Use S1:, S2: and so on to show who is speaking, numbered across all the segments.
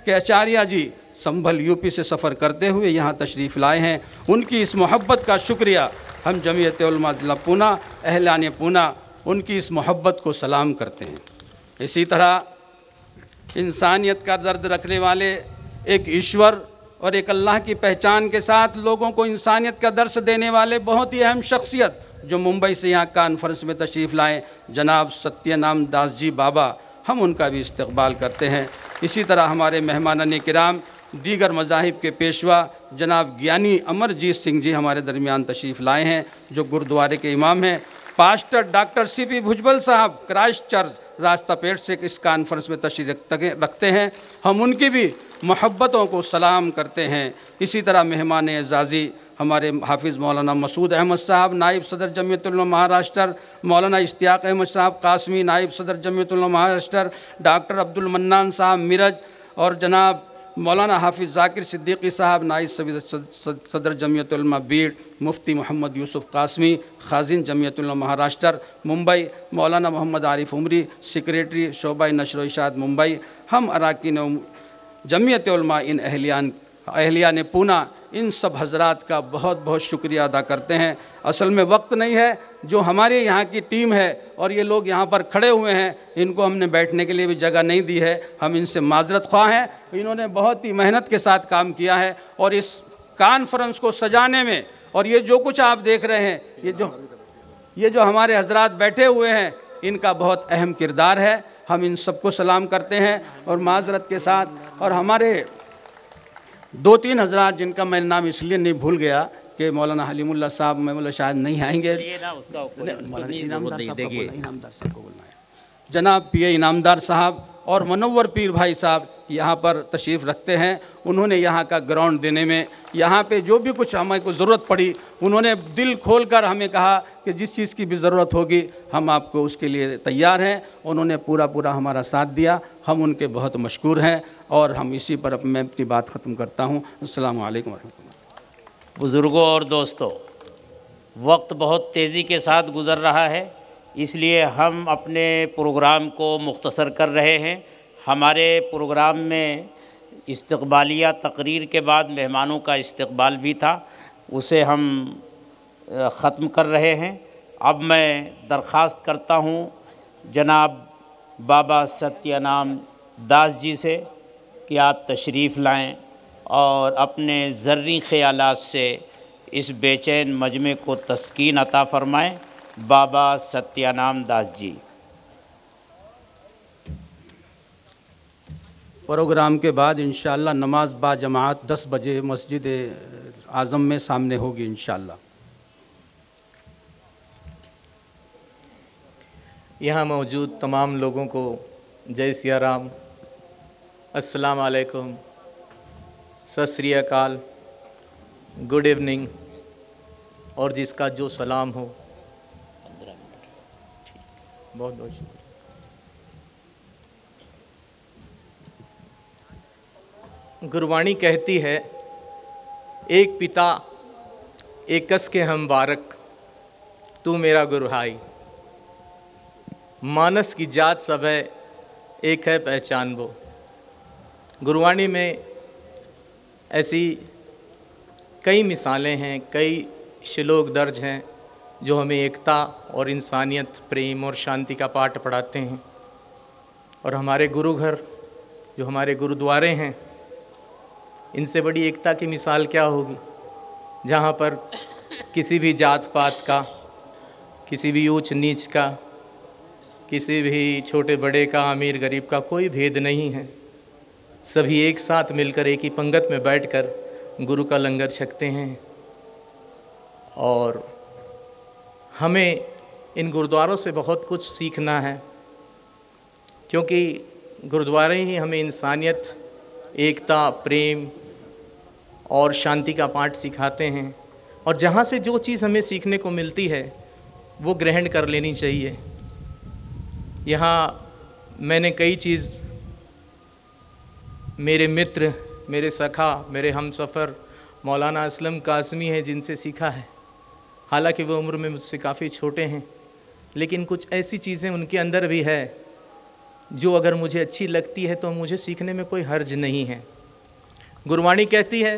S1: कि आचार्य जी संभल यूपी से सफ़र करते हुए यहाँ तशरीफ़ लाए हैं। उनकी इस मोहब्बत का शुक्रिया हम जमीयत उलमा ज़िला पूना, अहलान पूना, उनकी इस मोहब्बत को सलाम करते हैं। इसी तरह इंसानियत का दर्द रखने वाले एक ईश्वर और एक अल्लाह की पहचान के साथ लोगों को इंसानियत का दर्स देने वाले बहुत ही अहम शख्सियत जो मुंबई से यहाँ कॉन्फ्रेंस में तशरीफ़ लाएँ, जनाब सत्यनाम दास जी बाबा, हम उनका भी इस्तकबाल करते हैं। इसी तरह हमारे मेहमानान किराम दीगर मज़ाहिब के पेशवा जनाब ज्ञानी अमरजीत सिंह जी हमारे दरमियान तशरीफ़ लाए हैं, जो गुरुद्वारे के इमाम हैं। पास्टर डॉक्टर CP भुजबल साहब क्राइस्ट चर्च रास्तापेट से इस कॉन्फ्रेंस में तशरीफ़ रखते हैं, हम उनकी भी मोहब्बतों को सलाम करते हैं। इसी तरह मेहमान एज़ाज़ी हमारे हाफिज़ मौलाना मसूद अहमद साहब नायब सदर जमीयत उलमा महाराष्ट्र, मौलाना इश्तियाक अहमद साहब कासमी नायब सदर जमीयत उलमा महाराष्ट्र, डॉक्टर अब्दुल मन्नान साहब मिरज और जनाब मौलाना हाफिज़ ज़ाकिर सिद्दीकी साहब नायब सदर जमीयत उलमा बीड़, मुफ्ती मोहम्मद यूसुफ कासमी खाजिन जमीयत उलमा महाराष्ट्र मुंबई, मौलाना मोहम्मद आरिफ उमरी सेक्रेटरी शोबा नशर व इशाअत मुंबई, हम अराकीन जमीयत उलमा इन अहलियान पूना, इन सब हजरात का बहुत बहुत शुक्रिया अदा करते हैं। असल में वक्त नहीं है, जो हमारे यहाँ की टीम है और ये लोग यहाँ पर खड़े हुए हैं, इनको हमने बैठने के लिए भी जगह नहीं दी है, हम इनसे माजरत ख्वाह हैं। इन्होंने बहुत ही मेहनत के साथ काम किया है और इस कॉन्फ्रेंस को सजाने में, और ये जो कुछ आप देख रहे हैं, ये जो हमारे हजरात बैठे हुए हैं, इनका बहुत अहम किरदार है। हम इन सबको सलाम करते हैं और माजरत के साथ। और हमारे 2-3 हजरात जिनका मैं नाम इसलिए नहीं भूल गया कि मौलाना हलीमुल्लाह साहब में शायद नहीं आएंगे, जनाब PA इनामदार साहब और मनव्वर पीर भाई साहब यहाँ पर तशरीफ़ रखते हैं। उन्होंने यहाँ का ग्राउंड देने में, यहाँ पे जो भी कुछ हमें को ज़रूरत पड़ी, उन्होंने दिल खोल कर हमें कहा कि जिस चीज़ की भी ज़रूरत होगी हम आपको उसके लिए तैयार हैं। उन्होंने पूरा हमारा साथ दिया, हम उनके बहुत मशकूर हैं। और हम इसी पर मैं अपनी बात ख़त्म करता हूँ। अस्सलामु अलैकुम वरहमतुल्लाह।
S2: बुज़ुर्गों और दोस्तों, वक्त बहुत तेज़ी के साथ गुज़र रहा है, इसलिए हम अपने प्रोग्राम को मुख्तसर कर रहे हैं। हमारे प्रोग्राम में इस्तक़बालिया तकरीर के बाद मेहमानों का इस्तक़बाल भी था, उसे हम ख़त्म कर रहे हैं। अब मैं दरख्वास्त करता हूँ जनाब बाबा सत्यनाम दास जी से कि आप तशरीफ़ लाएं और अपने ज़र्री ख़यालात से इस बेचैन मजमे को तस्कीन अता फ़रमाएँ। बाबा सत्यानाम दास जी।
S1: प्रोग्राम के बाद इंशाअल्लाह नमाज बा जमात 10 बजे मस्जिद आज़म में सामने होगी इंशाअल्लाह।
S3: यहाँ मौजूद तमाम लोगों को जय सिया राम, अस्सलाम वालेकुम, सत श्री अकाल, गुड इवनिंग, और जिसका जो सलाम हो। बहुत बहुत शुक्रिया। गुरबाणी कहती है, एक पिता एक कस के हम बारक, तू मेरा गुरु भाई। मानस की जात सब है, एक है पहचान वो। गुरबाणी में ऐसी कई मिसालें हैं, कई श्लोक दर्ज हैं जो हमें एकता और इंसानियत, प्रेम और शांति का पाठ पढ़ाते हैं। और हमारे गुरु घर, जो हमारे गुरुद्वारे हैं, इनसे बड़ी एकता की मिसाल क्या होगी, जहाँ पर किसी भी जात पात का, किसी भी ऊंच नीच का, किसी भी छोटे बड़े का, अमीर गरीब का कोई भेद नहीं है। सभी एक साथ मिलकर एक ही पंगत में बैठकर गुरु का लंगर छकते हैं। और हमें इन गुरुद्वारों से बहुत कुछ सीखना है, क्योंकि गुरुद्वारे ही हमें इंसानियत, एकता, प्रेम और शांति का पाठ सिखाते हैं। और जहाँ से जो चीज़ हमें सीखने को मिलती है वो ग्रहण कर लेनी चाहिए। यहाँ मैंने कई चीज़, मेरे मित्र, मेरे सखा, मेरे हमसफ़र मौलाना असलम कासमी हैं, जिनसे सीखा है। हालांकि वो उम्र में मुझसे काफ़ी छोटे हैं, लेकिन कुछ ऐसी चीज़ें उनके अंदर भी है जो अगर मुझे अच्छी लगती है तो मुझे सीखने में कोई हर्ज नहीं है। गुरबाणी कहती है,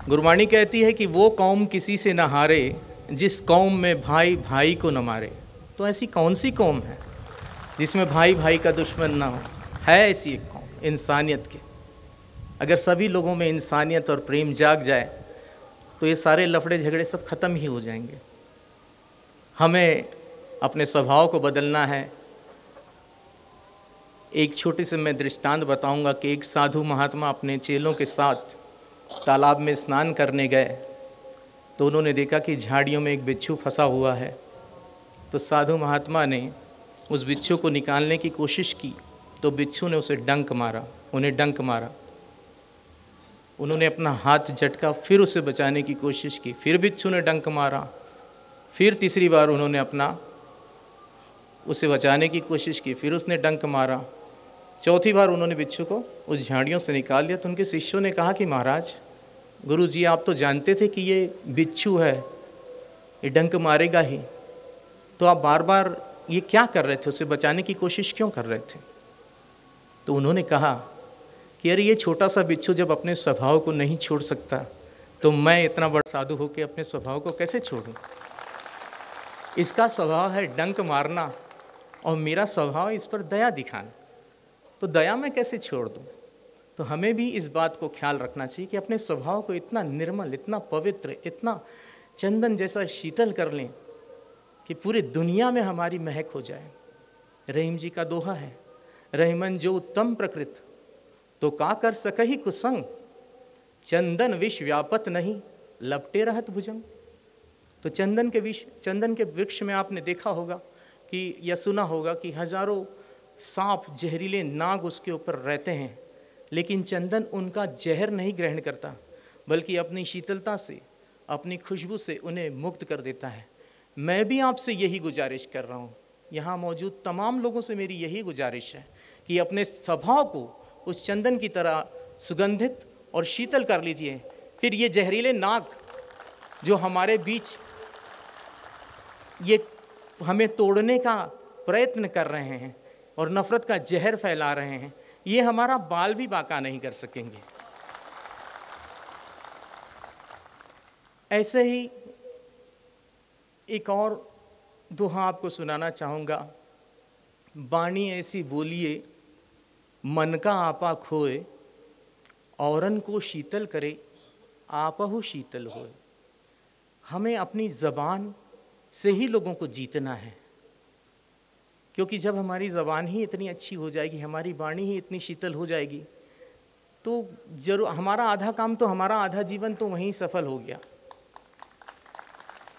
S3: गुरबाणी कहती है कि वो कौम किसी से न हारे जिस कौम में भाई भाई को न मारे। तो ऐसी कौन सी कौम है जिसमें भाई भाई का दुश्मन ना हो? है ऐसी एक कौम इंसानियत की। अगर सभी लोगों में इंसानियत और प्रेम जाग जाए तो ये सारे लफड़े झगड़े सब खत्म ही हो जाएंगे। हमें अपने स्वभाव को बदलना है। एक छोटे से मैं दृष्टांत बताऊंगा कि एक साधु महात्मा अपने चेलों के साथ तालाब में स्नान करने गए तो उन्होंने देखा कि झाड़ियों में एक बिच्छू फंसा हुआ है। तो साधु महात्मा ने उस बिच्छू को निकालने की कोशिश की तो बिच्छू ने उसे डंक मारा, उन्हें डंक मारा। उन्होंने अपना हाथ झटका, फिर उसे बचाने की कोशिश की, फिर बिच्छू ने डंक मारा। फिर तीसरी बार उन्होंने उसे बचाने की कोशिश की, फिर उसने डंक मारा। चौथी बार उन्होंने बिच्छू को उस झाड़ियों से निकाल दिया। तो उनके शिष्यों ने कहा कि महाराज, गुरु जी, आप तो जानते थे कि ये बिच्छू है, ये डंक मारेगा ही, तो आप बार बार ये क्या कर रहे थे? उसे बचाने की कोशिश क्यों कर रहे थे? तो उन्होंने कहा कि अरे ये छोटा सा बिच्छू जब अपने स्वभाव को नहीं छोड़ सकता तो मैं इतना बड़ा साधु होकर अपने स्वभाव को कैसे छोड़ूं? इसका स्वभाव है डंक मारना और मेरा स्वभाव इस पर दया दिखाना, तो दया मैं कैसे छोड़ दूं? तो हमें भी इस बात को ख्याल रखना चाहिए कि अपने स्वभाव को इतना निर्मल, इतना पवित्र, इतना चंदन जैसा शीतल कर लें कि पूरी दुनिया में हमारी महक हो जाए। रहीम जी का दोहा है, रहीमन जो उत्तम प्रकृत तो का कर सकही कुसंग, चंदन विष व्यापत नहीं लपटे रहत भुजंग। तो चंदन के वृक्ष में आपने देखा होगा कि या सुना होगा कि हजारों सांप, जहरीले नाग उसके ऊपर रहते हैं, लेकिन चंदन उनका जहर नहीं ग्रहण करता, बल्कि अपनी शीतलता से, अपनी खुशबू से उन्हें मुक्त कर देता है। मैं भी आपसे यही गुजारिश कर रहा हूँ, यहाँ मौजूद तमाम लोगों से मेरी यही गुजारिश है कि अपने स्वभाव को उस चंदन की तरह सुगंधित और शीतल कर लीजिए। फिर ये जहरीले नाग जो हमारे बीच ये हमें तोड़ने का प्रयत्न कर रहे हैं और नफरत का जहर फैला रहे हैं, ये हमारा बाल भी बाका नहीं कर सकेंगे। ऐसे ही एक और दोहा आपको सुनाना चाहूँगा। बाणी ऐसी बोलिए मन का आपा खोए, औरन को शीतल करे आपहु शीतल होए। हमें अपनी ज़बान से ही लोगों को जीतना है, क्योंकि जब हमारी ज़बान ही इतनी अच्छी हो जाएगी, हमारी वाणी ही इतनी शीतल हो जाएगी, तो जरूर हमारा आधा काम तो, हमारा आधा जीवन तो वहीं सफल हो गया।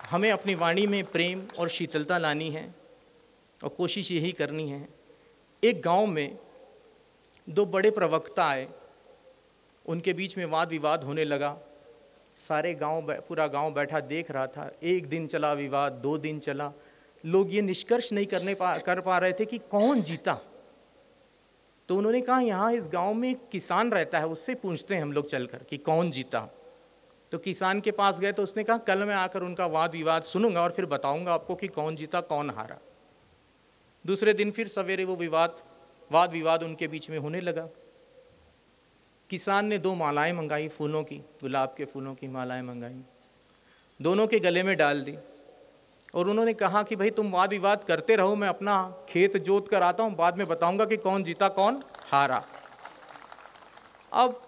S3: हमें अपनी वाणी में प्रेम और शीतलता लानी है और कोशिश यही करनी है। एक गांव में दो बड़े प्रवक्ता आए, उनके बीच में वाद विवाद होने लगा। सारे पूरा गांव बैठा देख रहा था। एक दिन चला विवाद, 2 दिन चला। लोग ये निष्कर्ष नहीं कर पा रहे थे कि कौन जीता। तो उन्होंने कहा यहाँ इस गांव में एक किसान रहता है, उससे पूछते हैं हम लोग चलकर कि कौन जीता। तो किसान के पास गए तो उसने कहा कल मैं आकर उनका वाद विवाद सुनूंगा और फिर बताऊंगा आपको कि कौन जीता कौन हारा। दूसरे दिन फिर सवेरे वो वाद विवाद उनके बीच में होने लगा। किसान ने 2 मालाएं मंगाई फूलों की, गुलाब के फूलों की मालाएं मंगाई, दोनों के गले में डाल दी और उन्होंने कहा कि भाई तुम वाद विवाद करते रहो, मैं अपना खेत जोत कर आता हूँ, बाद में बताऊंगा कि कौन जीता कौन हारा। अब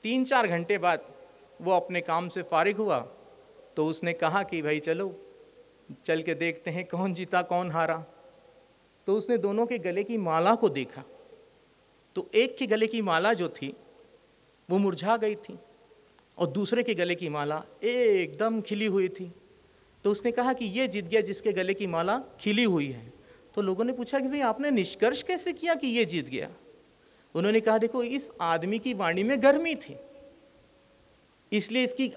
S3: 3-4 घंटे बाद वो अपने काम से फारिग हुआ तो उसने कहा कि भाई चलो चल के देखते हैं कौन जीता कौन हारा। तो उसने दोनों के गले की माला को देखा तो एक के गले की माला जो थी वो मुरझा गई थी और दूसरे के गले की माला एकदम खिली हुई थी। तो उसने कहा कि ये जीत गया जिसके गले की माला खिली हुई है। तो लोगों ने पूछा कि भाई आपने निष्कर्ष कैसे किया कि ये जीत गया। उन्होंने कहा देखो इस आदमी की वाणी में गर्मी थी, इसलिए इसकी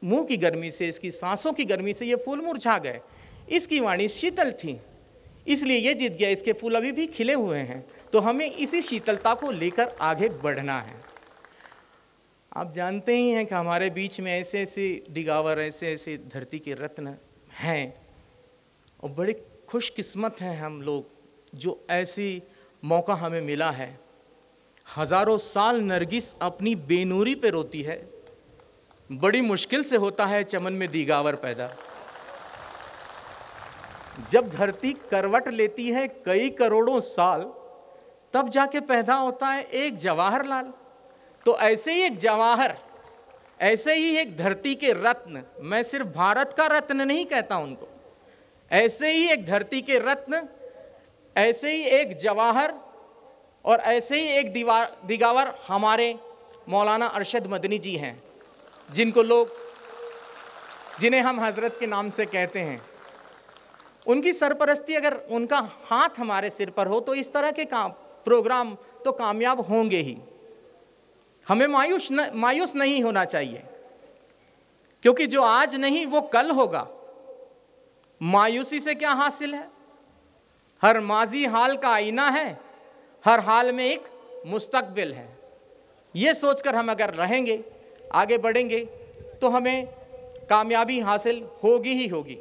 S3: मुंह की गर्मी से, इसकी सांसों की गर्मी से ये फूल मुरझा गए। इसकी वाणी शीतल थी इसलिए ये जीत गया, इसके फूल अभी भी खिले हुए हैं। तो हमें इसी शीतलता को लेकर आगे बढ़ना है। आप जानते ही हैं कि हमारे बीच में ऐसे ऐसे दिगावर, ऐसे ऐसे धरती के रत्न हैं और बड़े खुशकिस्मत हैं हम लोग जो ऐसी मौका हमें मिला है। हज़ारों साल नरगिस अपनी बेनूरी पे रोती है, बड़ी मुश्किल से होता है चमन में दीगावर पैदा। जब धरती करवट लेती है कई करोड़ों साल, तब जाके पैदा होता है एक जवाहरलाल। तो ऐसे ही एक जवाहर, ऐसे ही एक धरती के रत्न, मैं सिर्फ भारत का रत्न नहीं कहता उनको, ऐसे ही एक धरती के रत्न, ऐसे ही एक जवाहर और ऐसे ही एक दिगावर हमारे मौलाना अरशद मदनी जी हैं, जिन्हें हम हज़रत के नाम से कहते हैं। उनकी सरपरस्ती, अगर उनका हाथ हमारे सिर पर हो तो इस तरह के प्रोग्राम तो कामयाब होंगे ही। हमें मायूस नहीं होना चाहिए, क्योंकि जो आज नहीं वो कल होगा। मायूसी से क्या हासिल है? हर माजी हाल का आईना है, हर हाल में एक मुस्तकबिल है। ये सोचकर हम अगर रहेंगे, आगे बढ़ेंगे, तो हमें कामयाबी हासिल होगी ही होगी।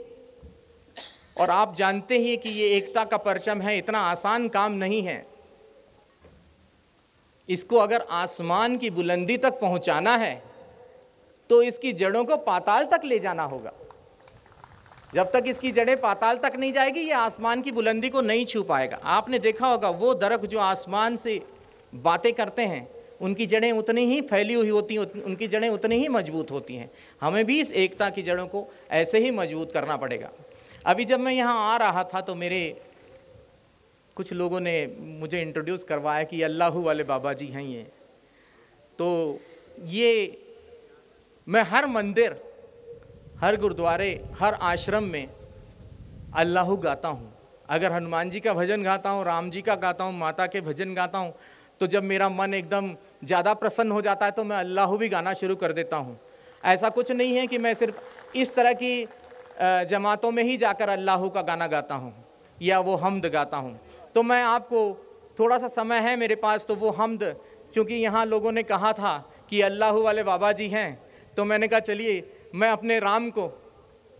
S3: और आप जानते ही कि ये एकता का परचम है, इतना आसान काम नहीं है। इसको अगर आसमान की बुलंदी तक पहुंचाना है तो इसकी जड़ों को पाताल तक ले जाना होगा। जब तक इसकी जड़ें पाताल तक नहीं जाएगी, ये आसमान की बुलंदी को नहीं छू पाएगा। आपने देखा होगा वो दरख्त जो आसमान से बातें करते हैं, उनकी जड़ें उतनी ही फैली हुई होती हैं, उनकी जड़ें उतनी ही मजबूत होती हैं। हमें भी इस एकता की जड़ों को ऐसे ही मजबूत करना पड़ेगा। अभी जब मैं यहाँ आ रहा था तो मेरे कुछ लोगों ने मुझे इंट्रोड्यूस करवाया कि अल्लाहू वाले बाबा जी हैं ये। तो ये मैं हर मंदिर, हर गुरुद्वारे, हर आश्रम में अल्लाहू गाता हूँ। अगर हनुमान जी का भजन गाता हूँ, राम जी का गाता हूँ, माता के भजन गाता हूँ, तो जब मेरा मन एकदम ज़्यादा प्रसन्न हो जाता है तो मैं अल्लाहू भी गाना शुरू कर देता हूँ। ऐसा कुछ नहीं है कि मैं सिर्फ इस तरह की जमातों में ही जाकर अल्लाहू का गाना गाता हूँ या वो हमद गाता हूँ। तो मैं आपको, थोड़ा सा समय है मेरे पास, तो वो हमद, क्योंकि यहाँ लोगों ने कहा था कि अल्लाहू वाले बाबा जी हैं, तो मैंने कहा चलिए मैं अपने राम को,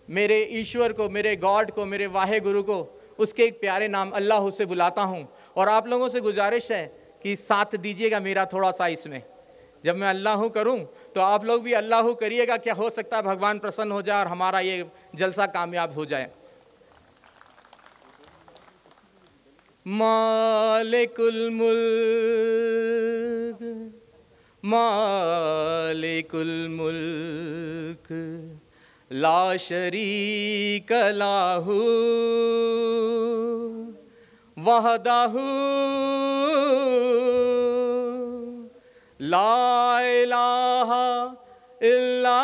S3: मेरे ईश्वर को, मेरे गॉड को, मेरे वाहे गुरु को उसके एक प्यारे नाम अल्लाह से बुलाता हूँ। और आप लोगों से गुजारिश है कि साथ दीजिएगा मेरा थोड़ा सा इसमें। जब मैं अल्लाह करूँ तो आप लोग भी अल्लाह करिएगा। क्या हो सकता है भगवान प्रसन्न हो जाए और हमारा ये जलसा कामयाब हो जाए। मालिकुल मुल्क, मालिकुल मुल्क, ला शरीक लाहू, वहदाहू ला इलाहा इल्ला